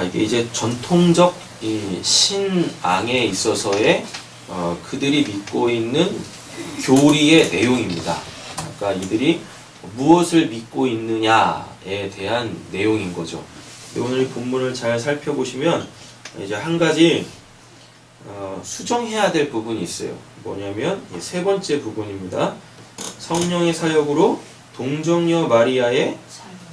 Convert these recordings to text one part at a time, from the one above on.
이게 이제 전통적 이 신앙에 있어서의 그들이 믿고 있는 교리의 내용입니다. 그러니까 이들이 무엇을 믿고 있느냐에 대한 내용인 거죠. 오늘 이 본문을 잘 살펴보시면 이제 한 가지 수정해야 될 부분이 있어요. 뭐냐면 세 번째 부분입니다. 성령의 사역으로 동정녀 마리아의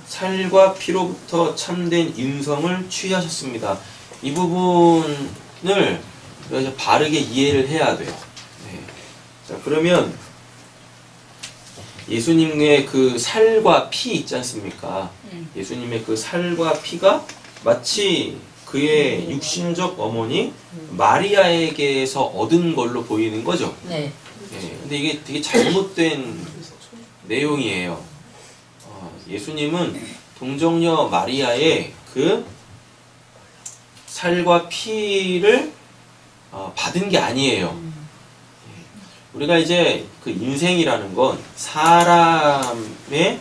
살과 피로부터 참된 인성을 취하셨습니다. 이 부분을 이제 바르게 이해를 해야 돼요. 네. 자, 그러면 예수님의 그 살과 피 있지 않습니까? 예수님의 그 살과 피가 마치 그의 육신적 어머니 마리아에게서 얻은 걸로 보이는 거죠. 네. 네. 근데 이게 되게 잘못된 내용이에요. 예수님은 동정녀 마리아의 그 살과 피를 받은 게 아니에요. 우리가 이제 그 인생이라는 건 사람의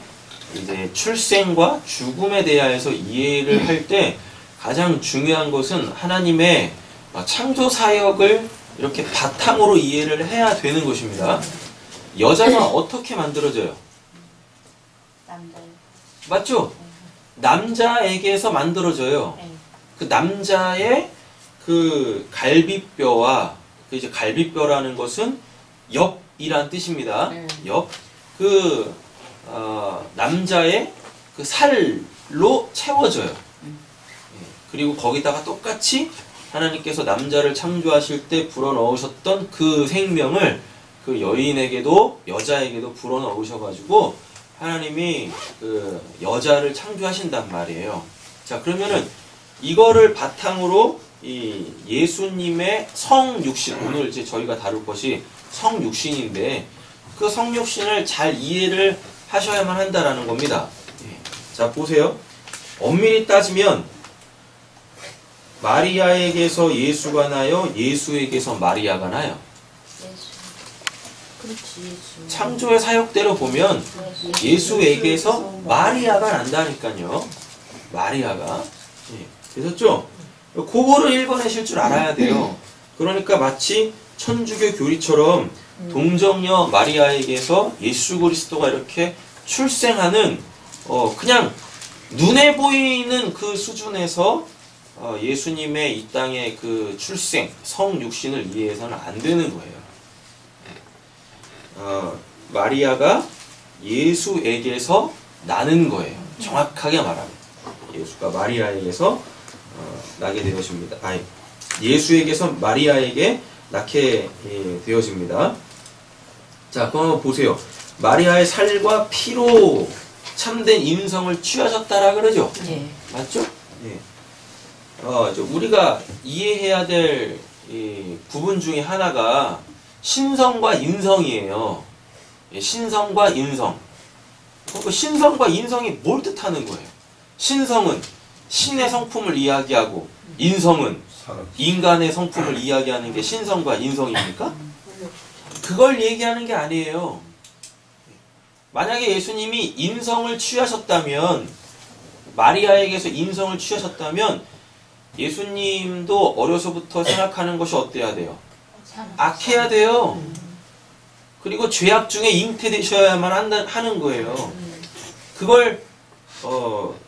이제 출생과 죽음에 대해서 이해를 할 때 가장 중요한 것은 하나님의 창조 사역을 이렇게 바탕으로 이해를 해야 되는 것입니다. 여자가 어떻게 만들어져요? 남자요. 맞죠? 남자에게서 만들어져요. 그 남자의 그 갈비뼈와 그 이제 갈비뼈라는 것은 엽이란 뜻입니다. 엽. 그 남자의 그 살로 채워져요. 그리고 거기다가 똑같이 하나님께서 남자를 창조하실 때 불어넣으셨던 그 생명을 그 여인에게도 여자에게도 불어넣으셔가지고 하나님이 그 여자를 창조하신단 말이에요. 자, 그러면은 이거를 바탕으로 이 예수님의 성육신, 오늘 이제 저희가 다룰 것이 성육신인데 그 성육신을 잘 이해를 하셔야만 한다라는 겁니다. 자, 보세요. 엄밀히 따지면 마리아에게서 예수가 나요? 예수에게서 마리아가 나요? 그렇지, 예수. 창조의 사역대로 보면 예수에게서 마리아가 난다니까요. 마리아가. 되셨죠? 그거를 읽어내실 줄 알아야 돼요. 그러니까 마치 천주교 교리처럼 동정녀 마리아에게서 예수 그리스도가 이렇게 출생하는 그냥 눈에 보이는 그 수준에서 예수님의 이 땅의 그 출생, 성육신을 이해해서는 안 되는 거예요. 마리아가 예수에게서 나는 거예요. 정확하게 말하면 예수가 마리아에게서 나게 되어집니다. 예수에게서 마리아에게 낳게 되어집니다. 자, 그럼 한번 보세요. 마리아의 살과 피로 참된 인성을 취하셨다라 그러죠? 예. 맞죠? 예. 우리가 이해해야 될 이 부분 중에 하나가 신성과 인성이에요. 예, 신성과 인성. 그 신성과 인성이 뭘 뜻하는 거예요? 신성은 신의 성품을 이야기하고 인성은 인간의 성품을 이야기하는 게 신성과 인성입니까? 그걸 얘기하는 게 아니에요. 만약에 예수님이 인성을 취하셨다면, 마리아에게서 인성을 취하셨다면 예수님도 어려서부터 생각하는 것이 어때야 돼요? 악해야 돼요. 그리고 죄악 중에 잉태되셔야만 하는 거예요. 그걸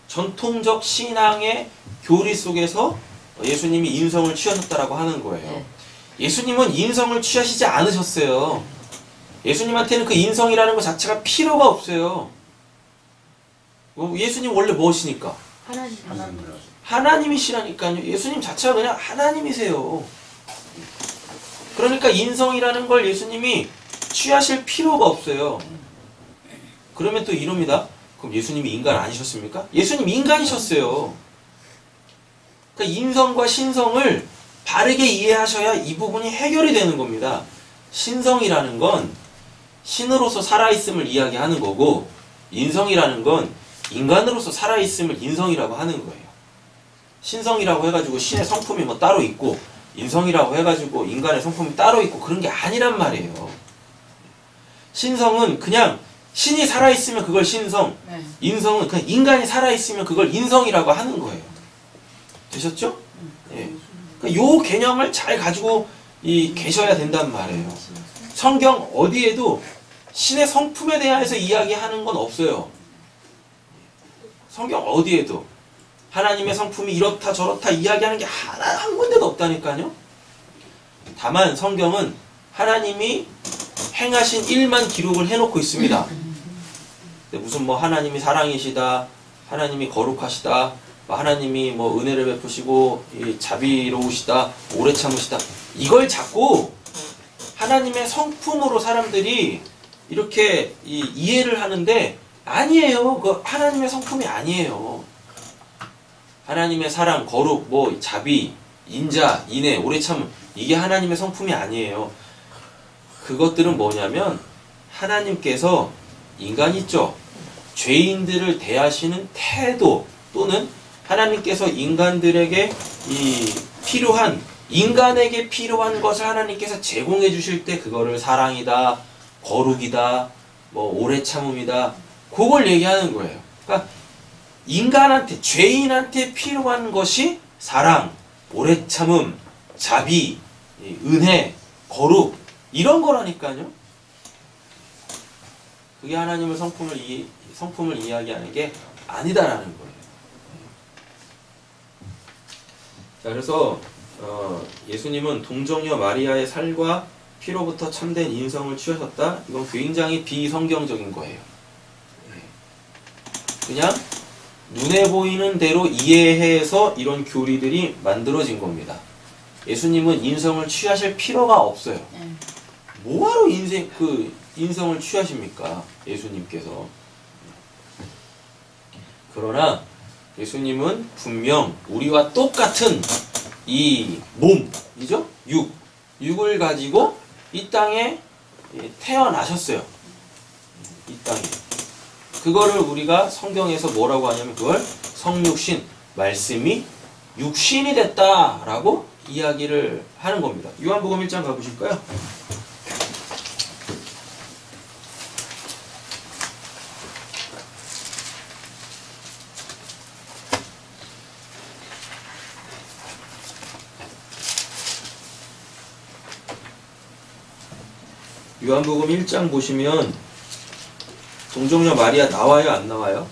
전통적 신앙의 교리 속에서 예수님이 인성을 취하셨다라고 하는 거예요. 예수님은 인성을 취하시지 않으셨어요. 예수님한테는 그 인성이라는 것 자체가 필요가 없어요. 예수님 원래 무엇이니까? 하나님이시라니까요. 예수님 자체가 그냥 하나님이세요. 그러니까 인성이라는 걸 예수님이 취하실 필요가 없어요. 그러면 또 이럽니다. 그럼 예수님이 인간 아니셨습니까? 예수님 인간이셨어요. 그러니까 인성과 신성을 바르게 이해하셔야 이 부분이 해결이 되는 겁니다. 신성이라는 건 신으로서 살아있음을 이야기하는 거고, 인성이라는 건 인간으로서 살아있음을 인성이라고 하는 거예요. 신성이라고 해가지고 신의 성품이 뭐 따로 있고, 인성이라고 해가지고 인간의 성품이 따로 있고, 그런 게 아니란 말이에요. 신성은 그냥 신이 살아있으면 그걸 신성, 인성은 그냥 인간이 살아있으면 그걸 인성이라고 하는 거예요. 되셨죠? 예. 그러니까 요 개념을 잘 가지고 계셔야 된단 말이에요. 성경 어디에도 신의 성품에 대해서 이야기하는 건 없어요. 성경 어디에도 하나님의 성품이 이렇다 저렇다 이야기하는 게 하나 한 군데도 없다니까요. 다만 성경은 하나님이 행하신 일만 기록을 해놓고 있습니다. 무슨 뭐 하나님이 사랑이시다, 하나님이 거룩하시다, 하나님이 뭐 은혜를 베푸시고 자비로우시다, 오래 참으시다, 이걸 자꾸 하나님의 성품으로 사람들이 이렇게 이해를 하는데 아니에요. 그 하나님의 성품이 아니에요. 하나님의 사랑, 거룩, 뭐 자비, 인자, 인애, 오래 참, 이게 하나님의 성품이 아니에요. 그것들은 뭐냐면 하나님께서 인간 있죠. 죄인들을 대하시는 태도, 또는 하나님께서 인간들에게 인간에게 필요한 것을 하나님께서 제공해 주실 때 그거를 사랑이다, 거룩이다, 뭐 오래 참음이다, 그걸 얘기하는 거예요. 그러니까 인간한테, 죄인한테 필요한 것이 사랑, 오래 참음, 자비, 은혜, 거룩, 이런 거라니까요. 그게 하나님의 성품을 이야기하는 게 아니다라는 거예요. 자, 그래서 예수님은 동정녀 마리아의 살과 피로부터 참된 인성을 취하셨다. 이건 굉장히 비성경적인 거예요. 그냥 눈에 보이는 대로 이해해서 이런 교리들이 만들어진 겁니다. 예수님은 인성을 취하실 필요가 없어요. 뭐하러 인성을 취하십니까? 예수님께서. 그러나 예수님은 분명 우리와 똑같은 이 몸이죠? 육을 가지고 이 땅에 태어나셨어요. 이 땅에. 그거를 우리가 성경에서 뭐라고 하냐면 그걸 성육신, 말씀이 육신이 됐다라고 이야기를 하는 겁니다. 요한복음 1장 가보실까요? 요한복음 1장 보시면 동정녀 마리아 나와요, 안 나와요?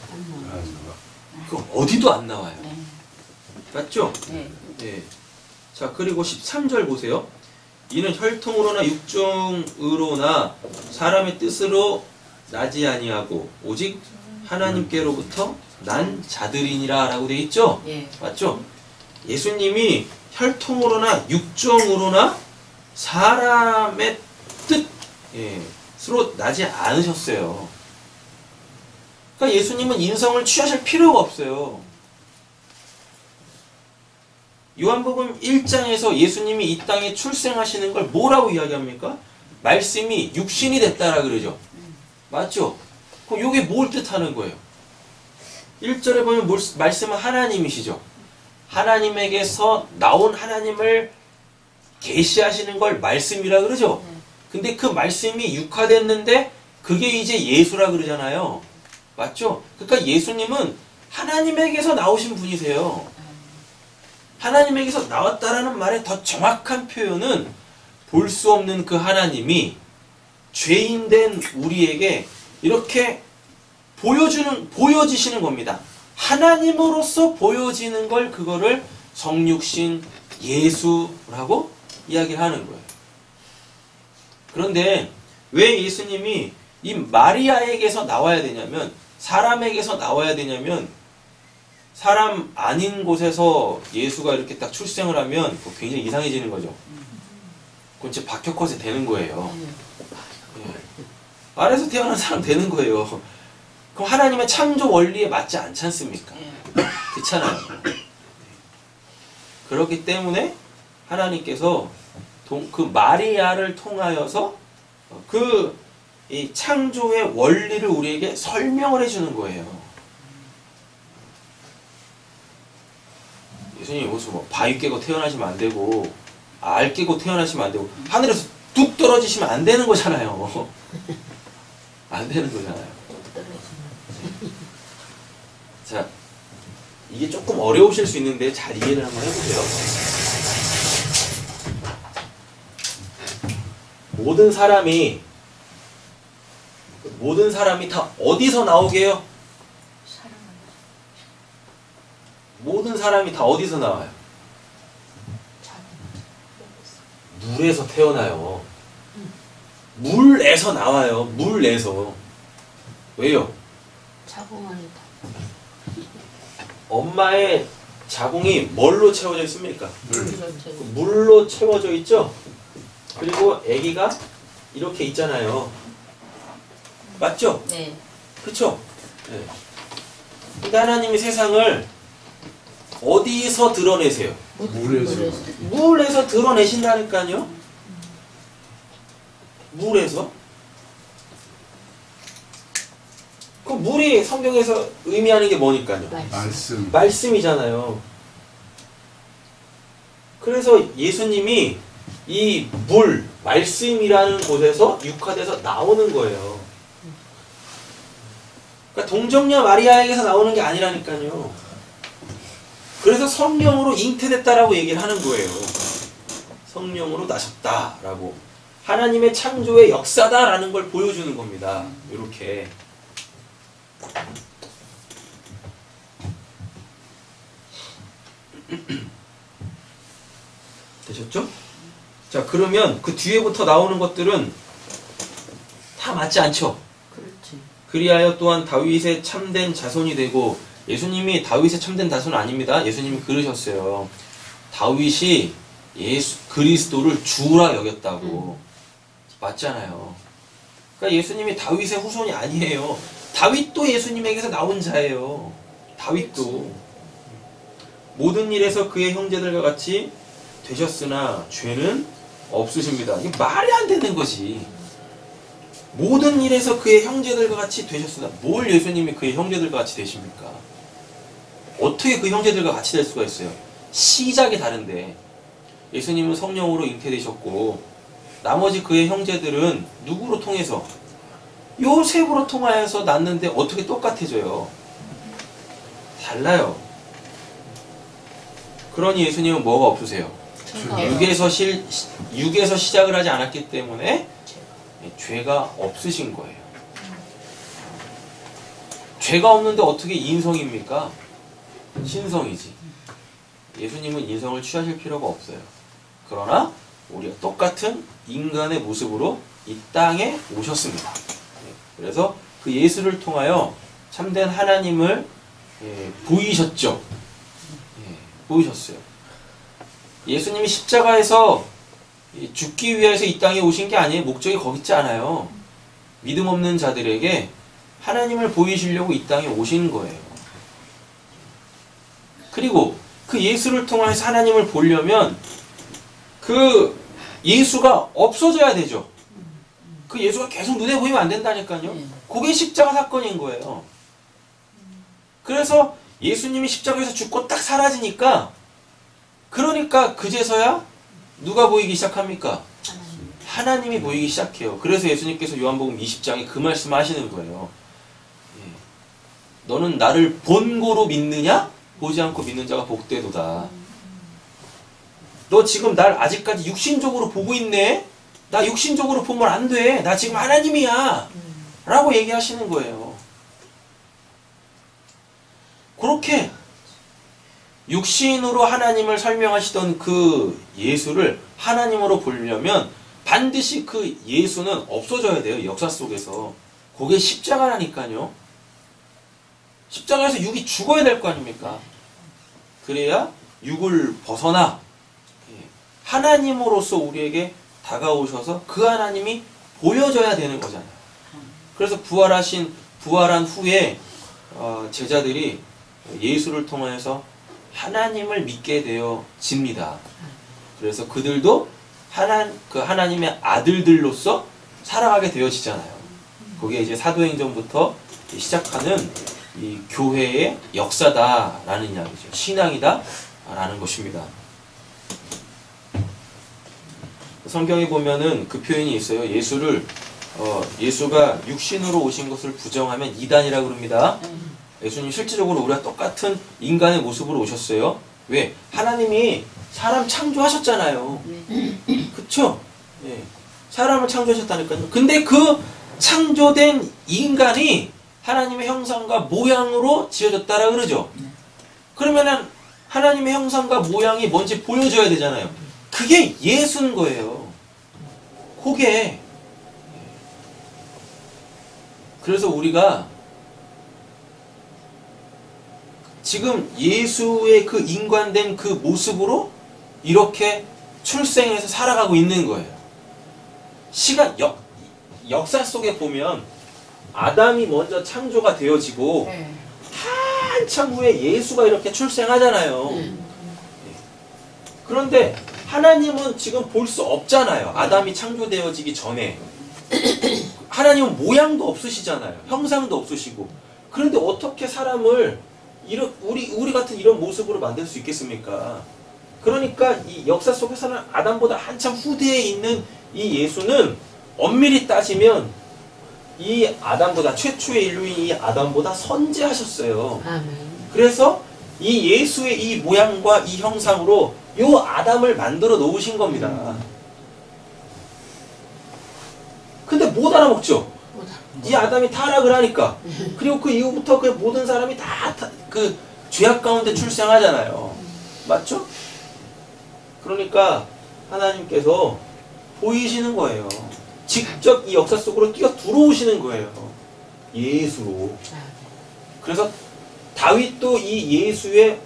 그 어디도 안 나와요. 맞죠? 네. 자, 그리고 13절 보세요. 이는 혈통으로나 육종으로나 사람의 뜻으로 나지 아니하고 오직 하나님께로부터 난 자들이니라 라고 되어 있죠? 맞죠? 예수님이 혈통으로나 육종으로나 사람의 뜻으로 나지 않으셨어요. 그러니까 예수님은 인성을 취하실 필요가 없어요. 요한복음 1장에서 예수님이 이 땅에 출생하시는 걸 뭐라고 이야기합니까? 말씀이 육신이 됐다라 그러죠. 맞죠? 그럼 이게 뭘 뜻하는 거예요? 1절에 보면 말씀은 하나님이시죠. 하나님에게서 나온 하나님을 계시하시는 걸 말씀이라 그러죠. 근데 그 말씀이 육화됐는데 그게 이제 예수라 그러잖아요. 맞죠? 그러니까 예수님은 하나님에게서 나오신 분이세요. 하나님에게서 나왔다라는 말의 더 정확한 표현은 볼 수 없는 그 하나님이 죄인된 우리에게 이렇게 보여지시는 겁니다. 하나님으로서 보여지는 걸 그거를 성육신 예수라고 이야기를 하는 거예요. 그런데 왜 예수님이 이 마리아에게서 나와야 되냐면, 사람에게서 나와야 되냐면, 사람 아닌 곳에서 예수가 이렇게 딱 출생을 하면 굉장히 이상해지는 거죠. 그건 진짜 박혁컷이 되는 거예요. 아래서 태어난 사람 되는 거예요. 그럼 하나님의 창조 원리에 맞지 않지 않습니까? 그렇잖아요. 그렇기 때문에 하나님께서 그 마리아를 통하여서 이 창조의 원리를 우리에게 설명을 해주는 거예요. 예수님이 무슨 바위 깨고 태어나시면 안 되고 알 깨고 태어나시면 안 되고 하늘에서 뚝 떨어지시면 안 되는 거잖아요. 안 되는 거잖아요. 자, 이게 조금 어려우실 수 있는데 잘 이해를 한번 해보세요. 모든 사람이 다 어디서 나오게요? 사랑하는 모든 사람이 다 어디서 나와요? 자기 물에서 태어나요. 물에서 나와요. 물에서. 왜요? 자궁안이 다 엄마의 자궁이 뭘로 채워져 있습니까? 그렇죠. 물로 채워져 있죠? 그리고 아기가 이렇게 있잖아요. 맞죠? 네. 그쵸? 네. 근데 하나님이 세상을 어디서 드러내세요? 물에서. 물에서 드러내신다니까요? 물에서? 그 물이 성경에서 의미하는 게 뭐니까요? 말씀. 말씀이잖아요. 그래서 예수님이 이 물, 말씀이라는 곳에서 육화돼서 나오는 거예요. 그러니까 동정녀 마리아에게서 나오는 게 아니라니까요. 그래서 성령으로 잉태됐다라고 얘기를 하는 거예요. 성령으로 나셨다라고. 하나님의 창조의 역사다라는 걸 보여주는 겁니다. 이렇게. 되셨죠? 자, 그러면 그 뒤에부터 나오는 것들은 다 맞지 않죠? 그렇지. 그리하여 또한 다윗의 참된 자손이 되고, 예수님이 다윗의 참된 자손은 아닙니다. 예수님이 그러셨어요. 다윗이 그리스도를 주라 여겼다고. 맞잖아요. 그러니까 예수님이 다윗의 후손이 아니에요. 다윗도 예수님에게서 나온 자예요. 다윗도. 모든 일에서 그의 형제들과 같이 되셨으나 죄는 없으십니다. 이게 말이 안 되는 거지. 모든 일에서 그의 형제들과 같이 되셨으나, 뭘 예수님이 그의 형제들과 같이 되십니까? 어떻게 그 형제들과 같이 될 수가 있어요? 시작이 다른데. 예수님은 성령으로 잉태되셨고, 나머지 그의 형제들은 누구로 통해서? 요셉으로 통하여서 낳는데 어떻게 똑같아져요? 달라요. 그러니 예수님은 뭐가 없으세요? 육에서 시작을 하지 않았기 때문에 죄가 없으신 거예요. 죄가 없는데 어떻게 인성입니까? 신성이지. 예수님은 인성을 취하실 필요가 없어요. 그러나 우리가 똑같은 인간의 모습으로 이 땅에 오셨습니다. 그래서 그 예수를 통하여 참된 하나님을 보이셨죠. 보이셨어요. 예수님이 십자가에서 죽기 위해서 이 땅에 오신 게 아니에요. 목적이 거기 있지 않아요. 믿음 없는 자들에게 하나님을 보이시려고 이 땅에 오신 거예요. 그리고 그 예수를 통해서 하나님을 보려면 그 예수가 없어져야 되죠. 그 예수가 계속 눈에 보이면 안 된다니까요. 그게 십자가 사건인 거예요. 그래서 예수님이 십자가에서 죽고 딱 사라지니까, 그러니까 그제서야 누가 보이기 시작합니까? 하나님이 보이기 시작해요. 그래서 예수님께서 요한복음 20장에 그 말씀을 하시는 거예요. 너는 나를 본고로 믿느냐? 보지 않고 믿는 자가 복되도다. 너 지금 날 아직까지 육신적으로 보고 있네? 나 육신적으로 보면 안 돼. 나 지금 하나님이야. 라고 얘기하시는 거예요. 그렇게 육신으로 하나님을 설명하시던 그 예수를 하나님으로 보려면 반드시 그 예수는 없어져야 돼요. 역사 속에서. 그게 십자가라니까요. 십자가에서 육이 죽어야 될 거 아닙니까? 그래야 육을 벗어나 하나님으로서 우리에게 다가오셔서 그 하나님이 보여져야 되는 거잖아요. 그래서 부활한 후에 제자들이 예수를 통해서 하나님을 믿게 되어집니다. 그래서 그들도 하나님의 아들들로서 살아가게 되어지잖아요. 그게 이제 사도행전부터 시작하는 이 교회의 역사다라는 이야기죠. 신앙이다라는 것입니다. 성경에 보면은 그 표현이 있어요. 예수가 육신으로 오신 것을 부정하면 이단이라고 그럽니다. 예수님 실질적으로 우리가 똑같은 인간의 모습으로 오셨어요. 왜? 하나님이 사람 창조하셨잖아요. 그쵸? 예. 사람을 창조하셨다니까요. 근데 그 창조된 인간이 하나님의 형상과 모양으로 지어졌다라 그러죠. 그러면은 하나님의 형상과 모양이 뭔지 보여줘야 되잖아요. 그게 예수인 거예요. 그게. 그래서 우리가 지금 예수의 그 인간된 그 모습으로 이렇게 출생해서 살아가고 있는 거예요. 역사 속에 보면 아담이 먼저 창조가 되어지고 한참 후에 예수가 이렇게 출생하잖아요. 그런데 하나님은 지금 볼 수 없잖아요. 아담이 창조되어지기 전에. 하나님은 모양도 없으시잖아요. 형상도 없으시고. 그런데 어떻게 사람을 우리 같은 이런 모습으로 만들 수 있겠습니까? 그러니까 이 역사 속에서는 아담보다 한참 후대에 있는 이 예수는 엄밀히 따지면 이 아담보다 최초의 인류인 이 아담보다 선지하셨어요. 그래서 이 예수의 이 모양과 이 형상으로 요 아담을 만들어 놓으신 겁니다. 근데 못 알아먹죠. 이 아담이 타락을 하니까. 그리고 그 이후부터 그 모든 사람이 다 그 죄악 가운데 출생하잖아요. 맞죠? 그러니까 하나님께서 보이시는 거예요. 직접 이 역사 속으로 뛰어 들어오시는 거예요. 예수로. 그래서 다윗도 이 예수의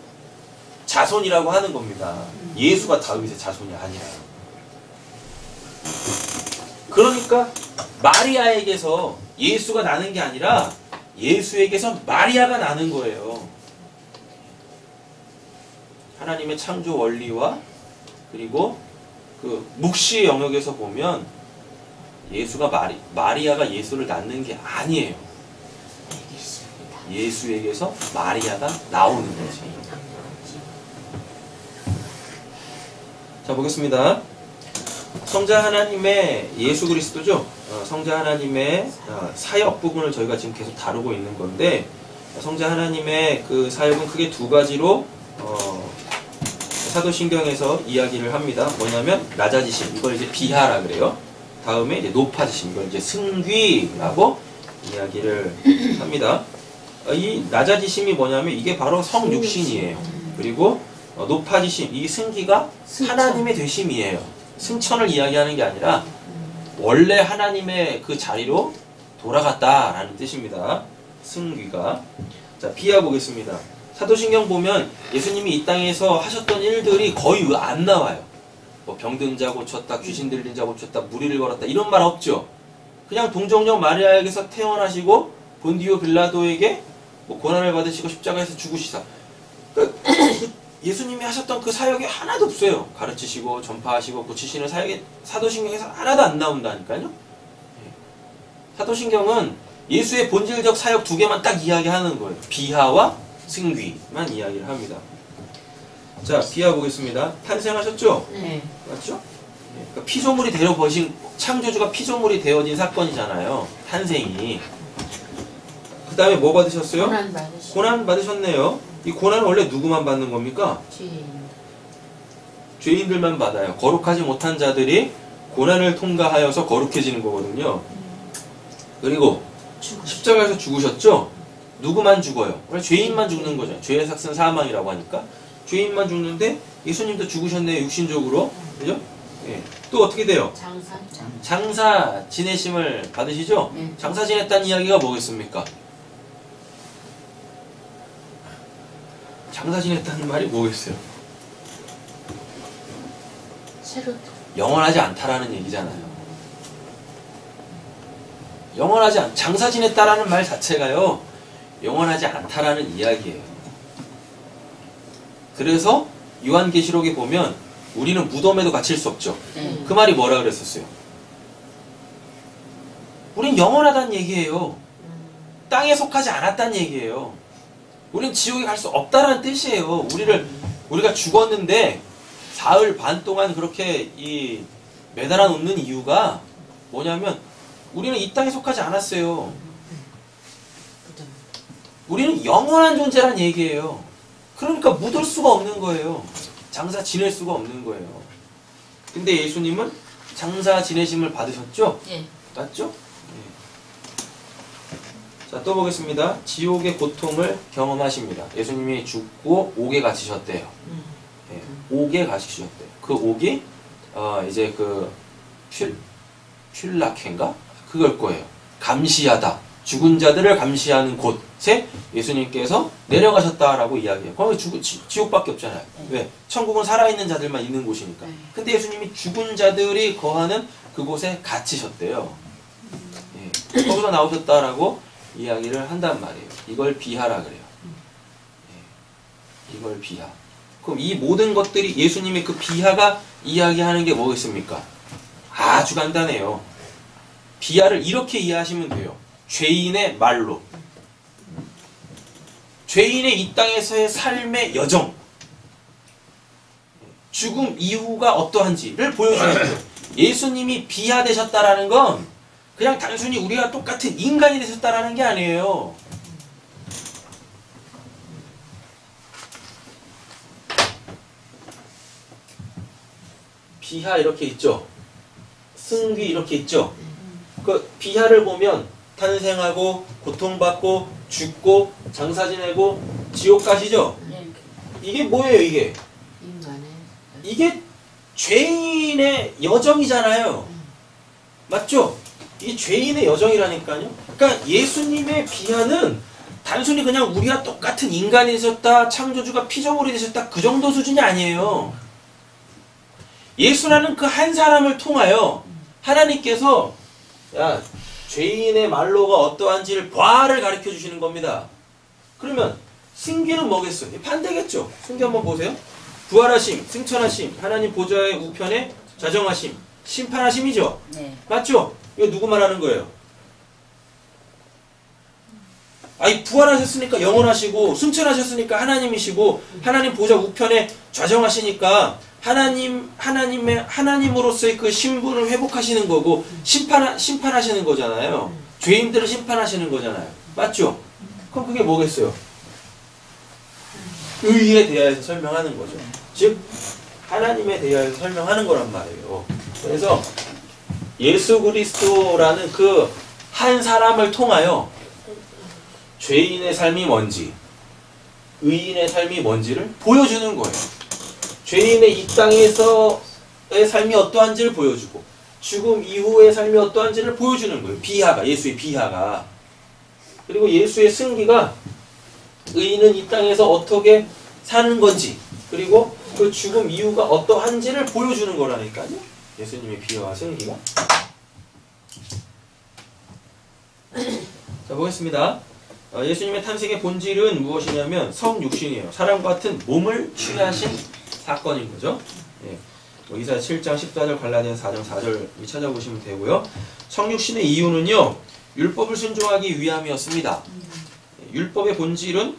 자손이라고 하는 겁니다. 예수가 다윗의 자손이 아니라. 그러니까 마리아에게서 예수가 나는 게 아니라 예수에게서 마리아가 나는 거예요. 하나님의 창조 원리와 그리고 그 묵시의 영역에서 보면 예수가 마리아가 예수를 낳는 게 아니에요. 예수에게서 마리아가 나오는 거지. 자, 보겠습니다. 성자 하나님의 예수 그리스도죠. 성자 하나님의 사역 부분을 저희가 지금 계속 다루고 있는 건데, 성자 하나님의 그 사역은 크게 두 가지로 사도신경에서 이야기를 합니다. 뭐냐면 낮아지심, 이걸 이제 비하라 그래요. 다음에 이제 높아지심, 이걸 이제 승귀라고 이야기를 합니다. 이 낮아지심이 뭐냐면 이게 바로 성육신이에요. 그리고 높아지심, 이 승기가 하나님의 되심이에요. 승천을 이야기하는 게 아니라 원래 하나님의 그 자리로 돌아갔다라는 뜻입니다. 승귀가. 자, 비하 보겠습니다. 사도신경 보면 예수님이 이 땅에서 하셨던 일들이 거의 안 나와요. 뭐 병든 자 고쳤다, 귀신 들린 자 고쳤다, 무리를 걸었다, 이런 말 없죠. 그냥 동정녀 마리아에게서 태어나시고 본디오 빌라도에게 뭐 고난을 받으시고 십자가에서 죽으시다. 그러니까 예수님이 하셨던 그 사역이 하나도 없어요. 가르치시고 전파하시고 고치시는 사역이 사도신경에서 하나도 안 나온다니까요. 사도신경은 예수의 본질적 사역 두 개만 딱 이야기하는 거예요. 비하와 승귀만 이야기를 합니다. 자, 비하 보겠습니다. 탄생하셨죠? 네. 맞죠? 그러니까 피조물이 되어버신, 창조주가 피조물이 되어진 사건이잖아요. 탄생이. 그 다음에 뭐 받으셨어요? 고난 받으셨네요. 이 고난은 원래 누구만 받는 겁니까? 죄인들만 받아요. 거룩하지 못한 자들이 고난을 통과하여서 거룩해지는 거거든요. 그리고 십자가에서 죽으셨죠? 누구만 죽어요? 원래 죄인만 죽는 거죠. 죄의 삭은 사망이라고 하니까 죄인만 죽는데 예수님도 죽으셨네요. 육신적으로. 그죠? 예. 또 어떻게 돼요? 장사 지내심을 받으시죠? 장사 지냈다는 이야기가 뭐겠습니까? 장사 지냈다는 말이 뭐겠어요? 영원하지 않다라는 얘기잖아요. 장사 지냈다라는 말 자체가요, 영원하지 않다라는 이야기예요. 그래서 요한계시록에 보면 우리는 무덤에도 갇힐 수 없죠. 그 말이 뭐라 그랬었어요? 우린 영원하다는 얘기예요. 땅에 속하지 않았다는 얘기예요. 우린 지옥에 갈 수 없다라는 뜻이에요. 우리가 죽었는데 사흘 반 동안 그렇게 매달아 놓는 이유가 뭐냐면 우리는 이 땅에 속하지 않았어요. 우리는 영원한 존재란 얘기예요. 그러니까 묻을 수가 없는 거예요. 장사 지낼 수가 없는 거예요. 근데 예수님은 장사 지내심을 받으셨죠? 예. 맞죠? 자, 또 보겠습니다. 지옥의 고통을 경험하십니다. 예수님이 죽고 옥에 갇히셨대요. 예, 옥에 갇히셨대요. 그 옥이 이제 그 퓰라케인가? 그걸 거예요. 감시하다. 죽은 자들을 감시하는 곳에 예수님께서 내려가셨다라고 이야기해요. 거기 지옥밖에 없잖아요. 왜? 천국은 살아있는 자들만 있는 곳이니까. 근데 예수님이 죽은 자들이 거하는 그곳에 갇히셨대요. 예, 거기서 나오셨다라고 이야기를 한단 말이에요. 이걸 비하라 그래요. 예, 이걸 비하. 그럼 이 모든 것들이 예수님의 그 비하가 이야기하는 게 뭐겠습니까? 아주 간단해요. 비하를 이렇게 이해하시면 돼요. 죄인의 말로. 죄인의 이 땅에서의 삶의 여정. 죽음 이후가 어떠한지를 보여주는 거예요. 예수님이 비하되셨다라는 건 그냥 단순히 우리가 똑같은 인간이 되셨다라는 게 아니에요. 비하 이렇게 있죠. 승귀 이렇게 있죠. 그 비하를 보면 탄생하고 고통받고 죽고 장사 지내고 지옥 가시죠. 이게 뭐예요 이게? 인간의 이게 죄인의 여정이잖아요. 맞죠? 이게 죄인의 여정이라니까요. 그러니까 예수님의 비하는 단순히 그냥 우리와 똑같은 인간이 되셨다, 창조주가 피조물이 되셨다 그 정도 수준이 아니에요. 예수라는 그 한 사람을 통하여 하나님께서 야 죄인의 말로가 어떠한지를 봐를 가르쳐 주시는 겁니다. 그러면 승귀는 뭐겠어요? 반대겠죠. 승귀 한번 보세요. 부활하심, 승천하심, 하나님 보좌의 우편에 좌정하심, 심판하심이죠. 네. 맞죠? 이거 누구 말하는 거예요? 아니 부활하셨으니까 영원하시고 승천하셨으니까 하나님이시고 하나님 보좌 우편에 좌정하시니까 하나님으로서의 그 신분을 회복하시는 거고 심판하시는 거잖아요. 죄인들을 심판하시는 거잖아요. 맞죠? 그럼 그게 뭐겠어요? 의에 대하여서 설명하는 거죠. 즉 하나님에 대하여서 설명하는 거란 말이에요. 그래서 예수 그리스도라는 그 한 사람을 통하여 죄인의 삶이 뭔지 의인의 삶이 뭔지를 보여주는 거예요. 죄인의 이 땅에서의 삶이 어떠한지를 보여주고 죽음 이후의 삶이 어떠한지를 보여주는 거예요. 비하가, 예수의 비하가. 그리고 예수의 승기가 의인은 이 땅에서 어떻게 사는 건지 그리고 그 죽음 이후가 어떠한지를 보여주는 거라니까요. 예수님의 비하와 승기가. 자, 보겠습니다. 예수님의 탄생의 본질은 무엇이냐면 성육신이에요. 사람과 같은 몸을 취하신 사건인 거죠. 예. 이사야 7장 14절, 갈라디아서 4장 4절 찾아보시면 되고요. 성육신의 이유는요. 율법을 순종하기 위함이었습니다. 율법의 본질은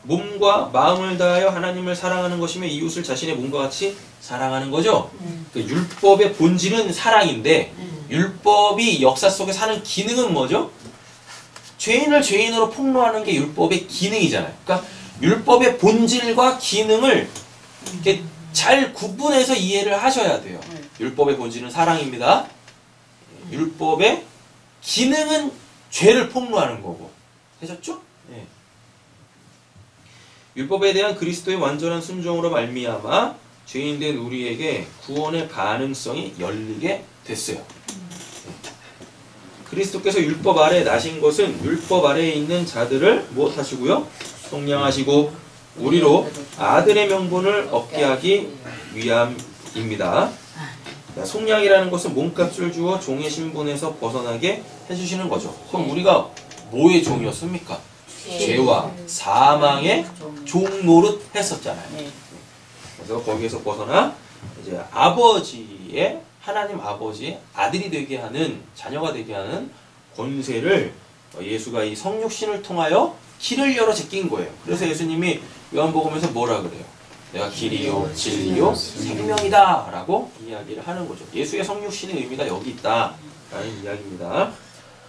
몸과 마음을 다하여 하나님을 사랑하는 것이며 이웃을 자신의 몸과 같이 사랑하는 거죠. 그 율법의 본질은 사랑인데 율법이 역사 속에 사는 기능은 뭐죠? 죄인을 죄인으로 폭로하는 게 율법의 기능이잖아요. 그러니까 율법의 본질과 기능을 이렇게 잘 구분해서 이해를 하셔야 돼요. 율법의 본질은 사랑입니다. 율법의 기능은 죄를 폭로하는 거고. 되셨죠? 네. 율법에 대한 그리스도의 완전한 순종으로 말미암아 죄인된 우리에게 구원의 가능성이 열리게 됐어요. 그리스도께서 율법 아래 나신 것은 율법 아래에 있는 자들을 무엇하시고요? 속량하시고 우리로 아들의 명분을 얻게 하기 위함입니다. 속량이라는 것은 몸값을 주어 종의 신분에서 벗어나게 해주시는 거죠. 그럼 우리가 뭐의 종이었습니까? 죄와 사망의 종 노릇 했었잖아요. 그래서 거기에서 벗어나 이제 아버지의 하나님 아버지 아들이 되게 하는 자녀가 되게 하는 권세를 예수가 이 성육신을 통하여 길을 열어 제낀 거예요. 그래서 예수님이 요한복음에서 뭐라 그래요? 내가 길이요 진리요 생명이다 라고 이야기를 하는 거죠. 예수의 성육신의 의미가 여기 있다 라는 이야기입니다.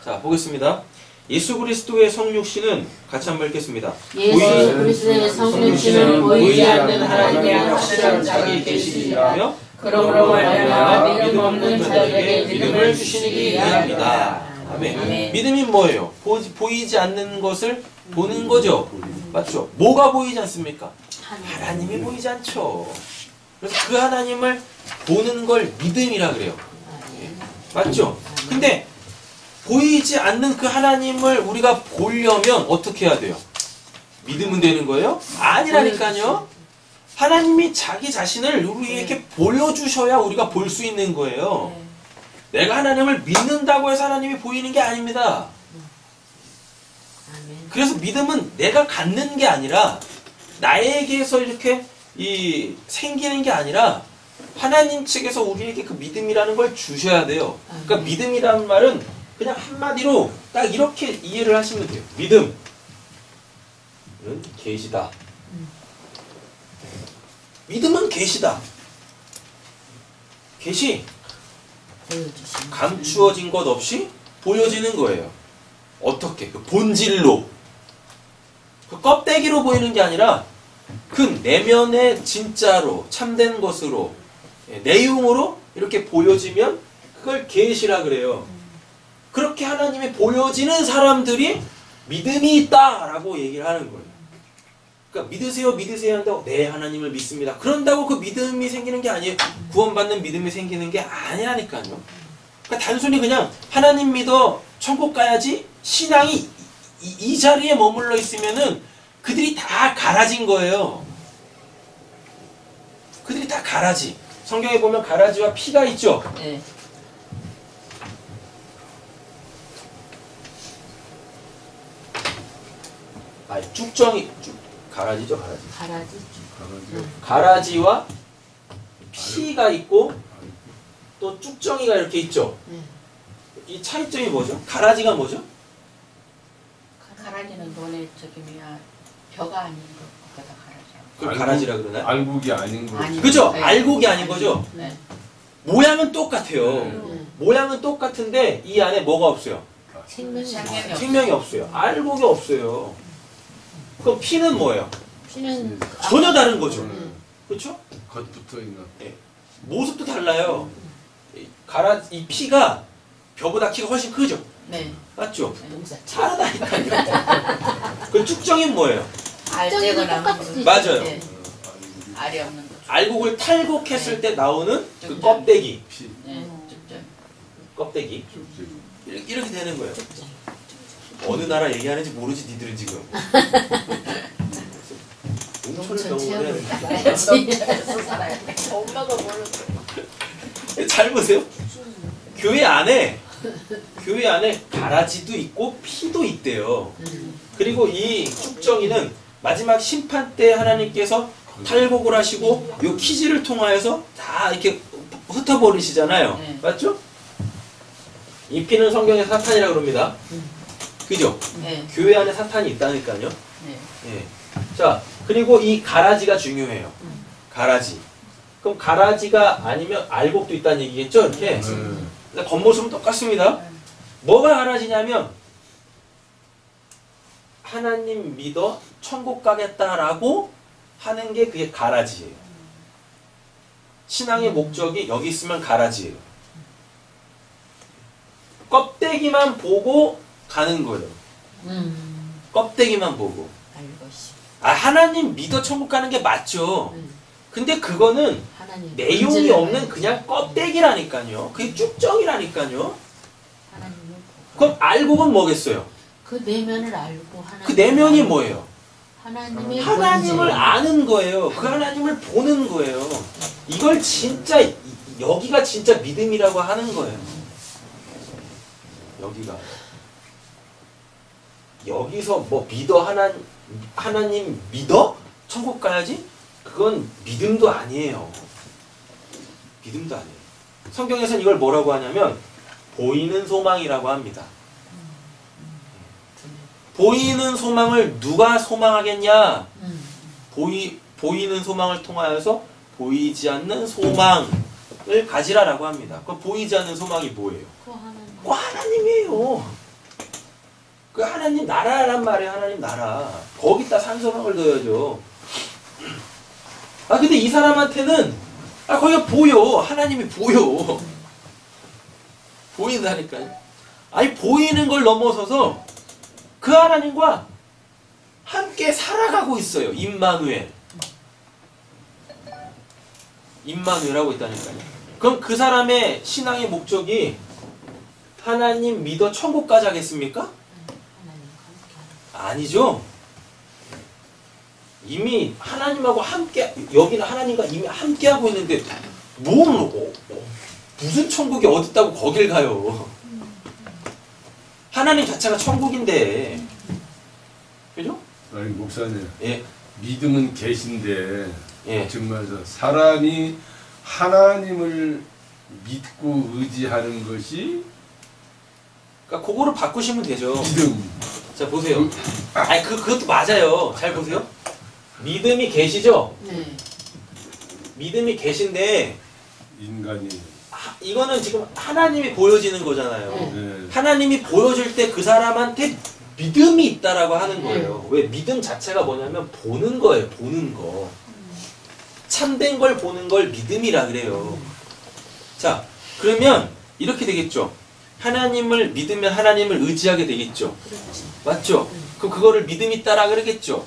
자 보겠습니다. 예수 그리스도의 성육신은 같이 한번 읽겠습니다. 예수 그리스도의 성육신은 보이지 않는 하나님의 확실한 자기 계시이라며 그러므로 말미암아 믿음 없는 자들에게 믿음을 주시기 위함이다. 아멘. 믿음이 뭐예요? 보이지 않는 것을 보는 거죠. 맞죠? 뭐가 보이지 않습니까? 하나님이 보이지 않죠. 그래서 그 하나님을 보는 걸 믿음이라 그래요. 맞죠? 근데 보이지 않는 그 하나님을 우리가 보려면 어떻게 해야 돼요? 믿으면 되는 거예요? 아니라니까요. 하나님이 자기 자신을 우리에게 보여주셔야 우리가 볼 수 있는 거예요. 내가 하나님을 믿는다고 해서 하나님이 보이는 게 아닙니다. 그래서 믿음은 내가 갖는 게 아니라 나에게서 이렇게 생기는 게 아니라 하나님 측에서 우리에게 그 믿음이라는 걸 주셔야 돼요. 그러니까 믿음이라는 말은 그냥 한마디로 딱 이렇게 이해를 하시면 돼요. 믿음은 계시다. 믿음은 계시다. 계시 감추어진 것 없이 보여지는 거예요. 어떻게? 그 본질로. 그 껍데기로 보이는 게 아니라 그 내면의 진짜로 참된 것으로 내용으로 이렇게 보여지면 그걸 계시라 그래요. 그렇게 하나님이 보여지는 사람들이 믿음이 있다라고 얘기를 하는 거예요. 그러니까 믿으세요 한다고 네 하나님을 믿습니다. 그런다고 그 믿음이 생기는 게 아니에요. 구원받는 믿음이 생기는 게 아니라니까요. 그러니까 단순히 그냥 하나님 믿어 천국 가야지 신앙이 이 자리에 머물러 있으면은 그들이 다 가라진 거예요. 그들이 다 가라지. 성경에 보면 가라지와 피가 있죠. 네. 쭉정이 가라지죠, 가라지. 가라지. 가라지와 피가 있고 또 쭉정이가 이렇게 있죠. 이 차이점이 뭐죠? 가라지가 뭐죠? 가라지는 너네 저기 뭐야 벼가 아닌 것보다 가라지. 그걸 가라지라 그러나요? 알곡이 아닌 거. 그죠? 네. 알곡이 아닌 거죠? 네. 모양은 똑같아요. 모양은 똑같은데 이 안에 뭐가 없어요? 생명이 없어요. 알곡이 없어요. 그럼 피는 뭐예요? 피는 전혀 다른 거죠. 그렇죠? 겉붙어 있는. 네. 모습도 달라요. 이 피가 벼보다 키가 훨씬 크죠? 네. 맞죠? 동사. 다르다니까요. 그 쭉정이 뭐예요? 알떼고 나는 맞아요. 네. 알이 없는 거. 알곡을 탈곡했을 때 나오는 그 껍데기. 피. 네. 쭉쭉. 껍데기. 이렇게 되는 거예요. 어느 나라 얘기하는지 모르지 니들은 지금. 농촌을 경험을 해야 돼. 엄마가 모르죠. 잘 보세요. 교회 안에 가라지도 있고 피도 있대요. 그리고 이 쭉정이는 마지막 심판 때 하나님께서 탈곡을 하시고 요 키지를 통하여서 다 이렇게 흩어버리시잖아요. 네. 맞죠? 이 피는 성경에 사탄이라고 그럽니다. 그죠? 네. 교회 안에 사탄이 있다니까요. 네. 예. 자, 그리고 이 가라지가 중요해요. 가라지. 그럼 가라지가 아니면 알곡도 있다는 얘기겠죠? 이렇게. 근데 겉모습은 똑같습니다. 뭐가 가라지냐면 하나님 믿어 천국 가겠다라고 하는 게 그게 가라지예요. 신앙의 목적이 여기 있으면 가라지예요. 껍데기만 보고 가는 거예요. 껍데기만 보고. 알것이. 하나님 믿어 천국 가는 게 맞죠. 근데 그거는 하나님 내용이 없는 그냥 껍데기라니까요. 그게 쭉정이라니까요. 하나님을 그럼 알곡은 뭐겠어요? 그 내면을 알고 하나님. 그 내면이 뭐예요? 하나님의 하나님을 본질. 아는 거예요. 그 하나님을 보는 거예요. 이걸 진짜 여기가 진짜 믿음이라고 하는 거예요. 여기서 뭐 믿어 하나님 믿어? 천국 가야지? 그건 믿음도 아니에요. 믿음도 아니에요. 성경에서는 이걸 뭐라고 하냐면 보이는 소망이라고 합니다. 보이는 소망을 누가 소망하겠냐? 보이는 소망을 통하여서 보이지 않는 소망을 가지라라고 합니다. 그 보이지 않는 소망이 뭐예요? 그 하나님. 하나님이에요. 그 하나님 나라란 말이에요. 하나님 나라. 거기다 산소망을 넣어야죠. 아 근데 이 사람한테는 거기가 보여. 하나님이 보여. 보인다니까요. 아니 보이는 걸 넘어서서 그 하나님과 함께 살아가고 있어요. 임마누엘. 임마누엘하고 있다니까요. 그럼 그 사람의 신앙의 목적이 하나님 믿어 천국까지 하겠습니까? 아니죠. 이미 하나님하고 함께, 여기는 하나님과 이미 함께 하고 있는데 무슨 천국이 어딨다고 거길 가요. 하나님 자체가 천국인데. 그죠? 아니 목사님, 예. 믿음은 계신데 예. 정말 사람이 하나님을 믿고 의지하는 것이 그러니까 그거를 바꾸시면 되죠. 믿음. 자 보세요. 아니 그것도 맞아요. 잘 보세요. 믿음이 계시죠? 네. 믿음이 계신데 인간이 이거는 지금 하나님이 보여지는 거잖아요. 네. 하나님이 보여줄 때 그 사람한테 믿음이 있다라고 하는 거예요. 왜? 믿음 자체가 뭐냐면 보는 거예요. 보는 거. 참된 걸 보는 걸 믿음이라 그래요. 자, 그러면 이렇게 되겠죠. 하나님을 믿으면 하나님을 의지하게 되겠죠. 그렇지. 맞죠? 그럼 그거를 믿음 있다라 그러겠죠.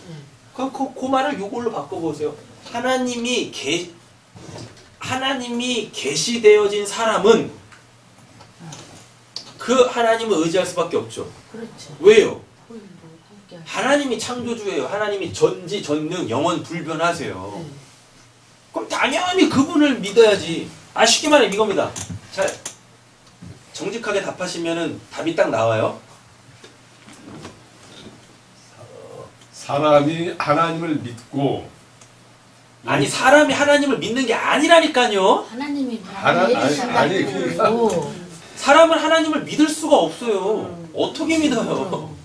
그럼 그 말을 이걸로 바꿔보세요. 하나님이 계시되어진 사람은 그 하나님을 의지할 수밖에 없죠. 그렇죠. 왜요? 보이는 거 함께 하나님이 창조주예요. 하나님이 전지 전능 영원 불변하세요. 네. 그럼 당연히 그분을 믿어야지. 쉽게 말하면 이겁니다. 잘 정직하게 답하시면은 답이 딱 나와요. 사람이 하나님을 믿고 아니 사람이 하나님을 믿는 게 아니라니까요. 하나님이 아니, 그러니까 사람은 하나님을 믿을 수가 없어요. 어떻게 믿어요?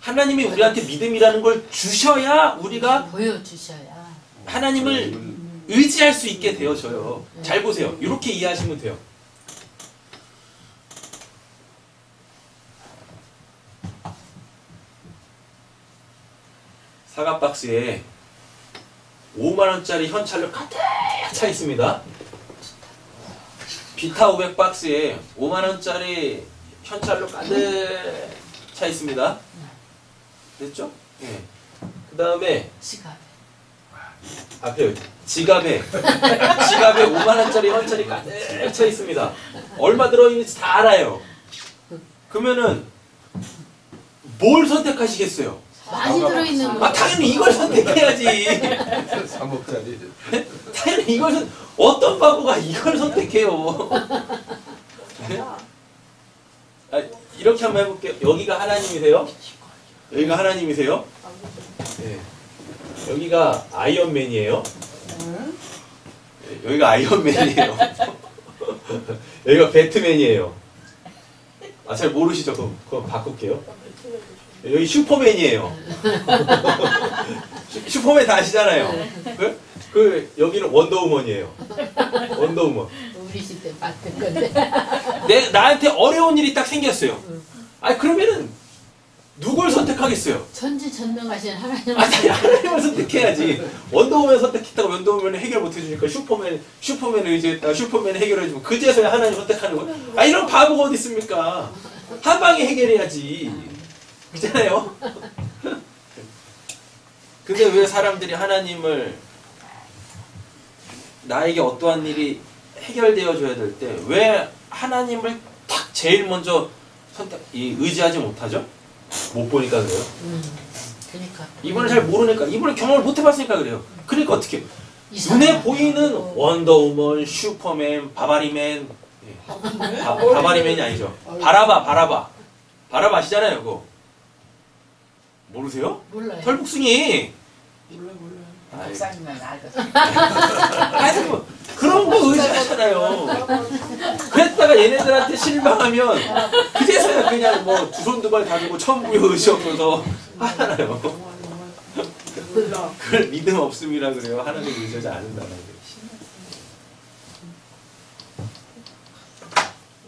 하나님이 우리한테 믿음이라는 걸 주셔야 우리가 보여주셔야 하나님을 의지할 수 있게 되어져요. 잘 보세요. 이렇게 이해하시면 돼요. 사과 박스에 5만원짜리 현찰로 가득 차 있습니다. 비타 500 박스에 5만원짜리 현찰로 가득 차 있습니다. 됐죠? 예. 그 다음에 지갑에 앞에 지갑에 5만원짜리 현찰이 가득 차 있습니다. 얼마 들어있는지 다 알아요. 그러면은 뭘 선택하시겠어요? 많이 들어있는 거. 당연히 이걸 선택해야지. 3억짜리 당연히 어떤 바보가 이걸 선택해요? 이렇게 한번 해볼게요. 여기가 하나님이세요? 여기가 하나님이세요? 네. 여기가 아이언맨이에요? 여기가 아이언맨이에요. 여기가 배트맨이에요. 잘 모르시죠? 그거 바꿀게요. 여기 슈퍼맨이에요. 슈퍼맨 다 아시잖아요. 여기는 원더우먼이에요. 원더우먼. 우리 시대 봤던 건데. 나한테 어려운 일이 딱 생겼어요. 그러면은 누굴 선택하겠어요? 전지전능하신 하나님. 하나님을 선택해야지. 원더우먼 선택했다고 원더우먼이 해결 못 해주니까 슈퍼맨을 의지했다가 슈퍼맨이 해결해주면 그제서야 하나님 선택하는 거예요. 이런 바보가 어디 있습니까? 한 방에 해결해야지. 그렇잖아요? 근데 왜 사람들이 하나님을 나에게 어떠한 일이 해결되어 줘야 될 때 왜 하나님을 딱 제일 먼저 의지하지 못하죠? 못 보니까 그래요. 그러니까. 이분을 잘 모르니까, 이분을 경험을 못 해봤으니까 그래요. 그러니까 어떻게 눈에 보이는 원더우먼, 슈퍼맨, 바바리맨, 바바리맨이 아니죠. 바라바 아시잖아요, 그거. 모르세요? 몰라요. 털북숭이. 몰라. 아이. 박사님만 알거든. 뭐 그런 거 의지하잖아요. 그랬다가 얘네들한테 실망하면 그제서야 그냥 뭐 두 손 두 발 다 주고 천부여 의지 없어서 하잖아요. 몰라. 그걸 믿음 없음이라 그래요. 하나님 의지하지 않는다는 거예요.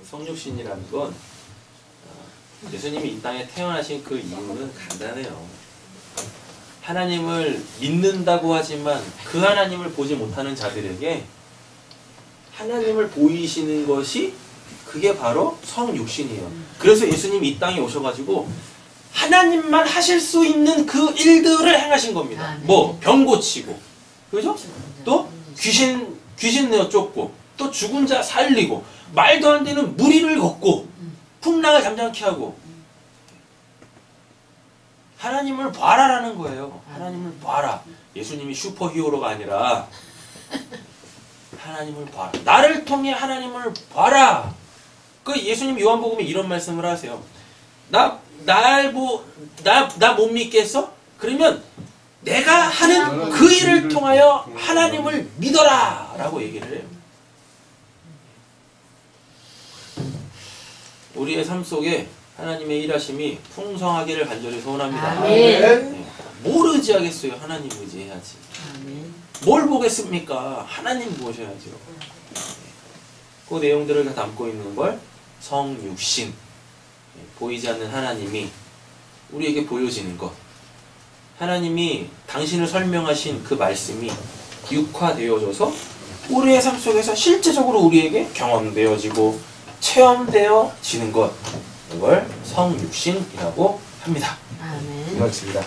성육신이라는 건 예수님이 이 땅에 태어나신 그 이유는 간단해요. 하나님을 믿는다고 하지만 그 하나님을 보지 못하는 자들에게 하나님을 보이시는 것이 그게 바로 성육신이에요. 그래서 예수님이 이 땅에 오셔가지고 하나님만 하실 수 있는 그 일들을 행하신 겁니다. 아, 네. 뭐 병 고치고, 그죠? 또 귀신 내어 쫓고, 또 죽은 자 살리고, 말도 안 되는 무리를 걷고, 풍랑을 잠잠케 하고. 하나님을 봐라라는 거예요. 하나님을 봐라. 예수님이 슈퍼히어로가 아니라 하나님을 봐라. 나를 통해 하나님을 봐라. 그 예수님 요한복음에 이런 말씀을 하세요. 나 못 믿겠어? 그러면 내가 하는 그 일을 통하여 하나님을 믿어라! 라고 얘기를 해요. 우리의 삶 속에 하나님의 일하심이 풍성하기를 간절히 소원합니다. 아멘. 네. 뭘 의지하겠어요? 하나님 의지해야지. 아멘. 뭘 보겠습니까? 하나님 보셔야죠. 그 내용들을 다 담고 있는 걸 성육신, 보이지 않는 하나님이 우리에게 보여지는 것, 하나님이 당신을 설명하신 그 말씀이 육화되어져서 우리의 삶 속에서 실제적으로 우리에게 경험되어지고 체험되어지는 것, 이걸 성육신이라고 합니다. 아멘. 이렇습니다.